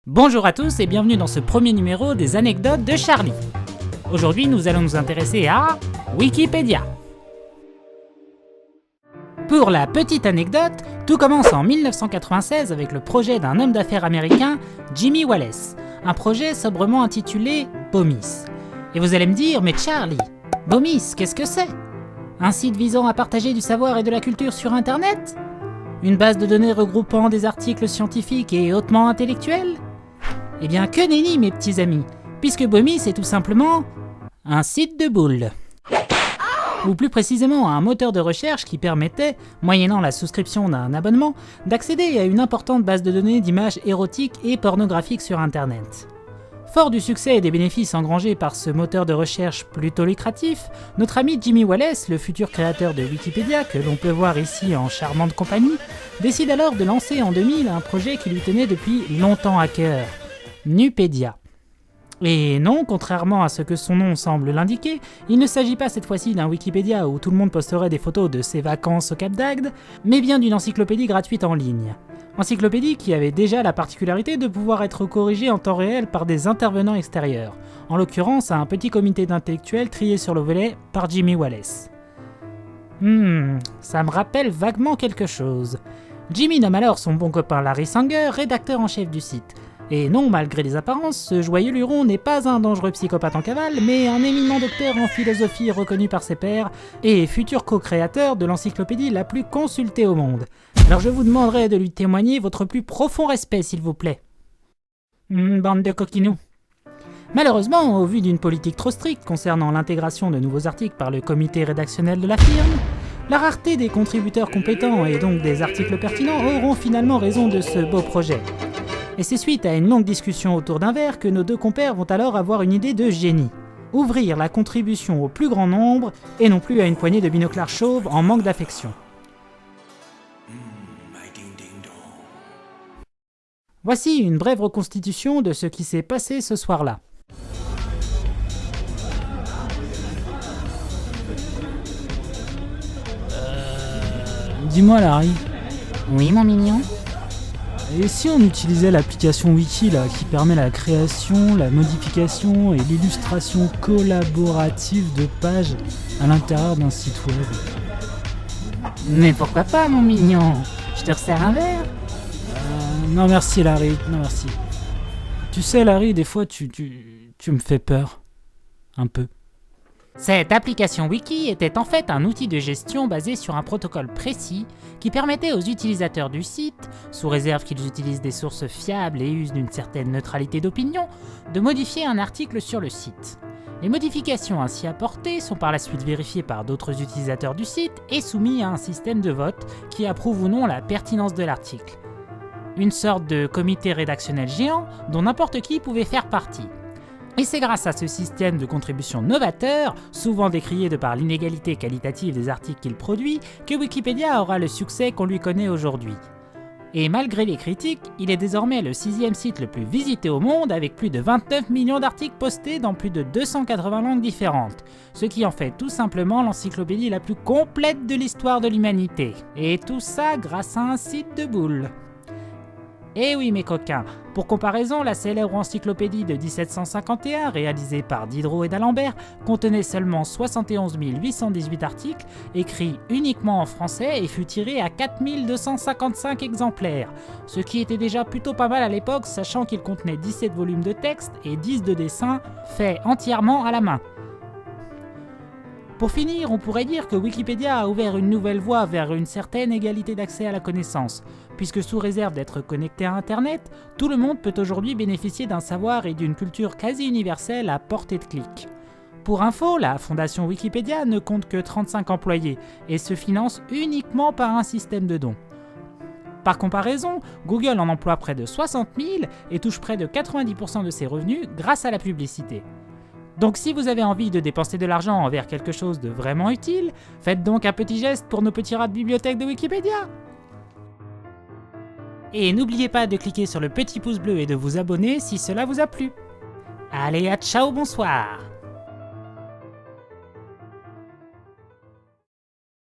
Bonjour à tous et bienvenue dans ce premier numéro des anecdotes de Charlie. Aujourd'hui, nous allons nous intéresser à Wikipédia. Pour la petite anecdote, tout commence en 1996 avec le projet d'un homme d'affaires américain, Jimmy Wallace, un projet sobrement intitulé BOMIS. Et vous allez me dire, mais Charlie, BOMIS, qu'est-ce que c'est ? Un site visant à partager du savoir et de la culture sur Internet ? Une base de données regroupant des articles scientifiques et hautement intellectuels ? Eh bien que nenni mes petits amis, puisque BOMIS est tout simplement un site de boules. Ou plus précisément un moteur de recherche qui permettait, moyennant la souscription d'un abonnement, d'accéder à une importante base de données d'images érotiques et pornographiques sur Internet. Fort du succès et des bénéfices engrangés par ce moteur de recherche plutôt lucratif, notre ami Jimmy Wallace, le futur créateur de Wikipédia, que l'on peut voir ici en charmante compagnie, décide alors de lancer en 2000 un projet qui lui tenait depuis longtemps à cœur, Nupedia. Et non, contrairement à ce que son nom semble l'indiquer, il ne s'agit pas cette fois-ci d'un Wikipédia où tout le monde posterait des photos de ses vacances au Cap d'Agde, mais bien d'une encyclopédie gratuite en ligne. Encyclopédie qui avait déjà la particularité de pouvoir être corrigée en temps réel par des intervenants extérieurs, en l'occurrence un petit comité d'intellectuels trié sur le volet par Jimmy Wallace. Ça me rappelle vaguement quelque chose. Jimmy nomme alors son bon copain Larry Sanger, rédacteur en chef du site. Et non, malgré les apparences, ce joyeux luron n'est pas un dangereux psychopathe en cavale, mais un éminent docteur en philosophie reconnu par ses pairs, et futur co-créateur de l'encyclopédie la plus consultée au monde. Alors je vous demanderai de lui témoigner votre plus profond respect, s'il vous plaît. Bande de coquinous. Malheureusement, au vu d'une politique trop stricte concernant l'intégration de nouveaux articles par le comité rédactionnel de la firme, la rareté des contributeurs compétents et donc des articles pertinents auront finalement raison de ce beau projet. Et c'est suite à une longue discussion autour d'un verre que nos deux compères vont alors avoir une idée de génie. Ouvrir la contribution au plus grand nombre et non plus à une poignée de binoclars chauves en manque d'affection. Voici une brève reconstitution de ce qui s'est passé ce soir-là. Dis-moi Larry, Oui mon mignon ? et si on utilisait l'application Wiki là, qui permet la création, la modification et l'illustration collaborative de pages à l'intérieur d'un site web? Mais pourquoi pas mon mignon ? Je te resserre un verre ? Non merci Larry, non merci. Tu sais Larry, des fois tu me fais peur. Un peu. Cette application Wiki était en fait un outil de gestion basé sur un protocole précis qui permettait aux utilisateurs du site, sous réserve qu'ils utilisent des sources fiables et usent d'une certaine neutralité d'opinion, de modifier un article sur le site. Les modifications ainsi apportées sont par la suite vérifiées par d'autres utilisateurs du site et soumises à un système de vote qui approuve ou non la pertinence de l'article. Une sorte de comité rédactionnel géant dont n'importe qui pouvait faire partie. Et c'est grâce à ce système de contribution novateur, souvent décrié de par l'inégalité qualitative des articles qu'il produit, que Wikipédia aura le succès qu'on lui connaît aujourd'hui. Et malgré les critiques, il est désormais le 6e site le plus visité au monde avec plus de 29 millions d'articles postés dans plus de 280 langues différentes, ce qui en fait tout simplement l'encyclopédie la plus complète de l'histoire de l'humanité. Et tout ça grâce à un site de boules. Eh oui mes coquins, pour comparaison, la célèbre encyclopédie de 1751, réalisée par Diderot et d'Alembert, contenait seulement 71 818 articles, écrits uniquement en français et fut tirée à 4255 exemplaires, ce qui était déjà plutôt pas mal à l'époque, sachant qu'il contenait 17 volumes de texte et 10 de dessins, faits entièrement à la main. Pour finir, on pourrait dire que Wikipédia a ouvert une nouvelle voie vers une certaine égalité d'accès à la connaissance, puisque sous réserve d'être connecté à Internet, tout le monde peut aujourd'hui bénéficier d'un savoir et d'une culture quasi universelle à portée de clic. Pour info, la fondation Wikipédia ne compte que 35 employés et se finance uniquement par un système de dons. Par comparaison, Google en emploie près de 60 000 et touche près de 90% de ses revenus grâce à la publicité. Donc si vous avez envie de dépenser de l'argent envers quelque chose de vraiment utile, faites donc un petit geste pour nos petits rats de bibliothèque de Wikipédia. Et n'oubliez pas de cliquer sur le petit pouce bleu et de vous abonner si cela vous a plu. Allez, à ciao, bonsoir.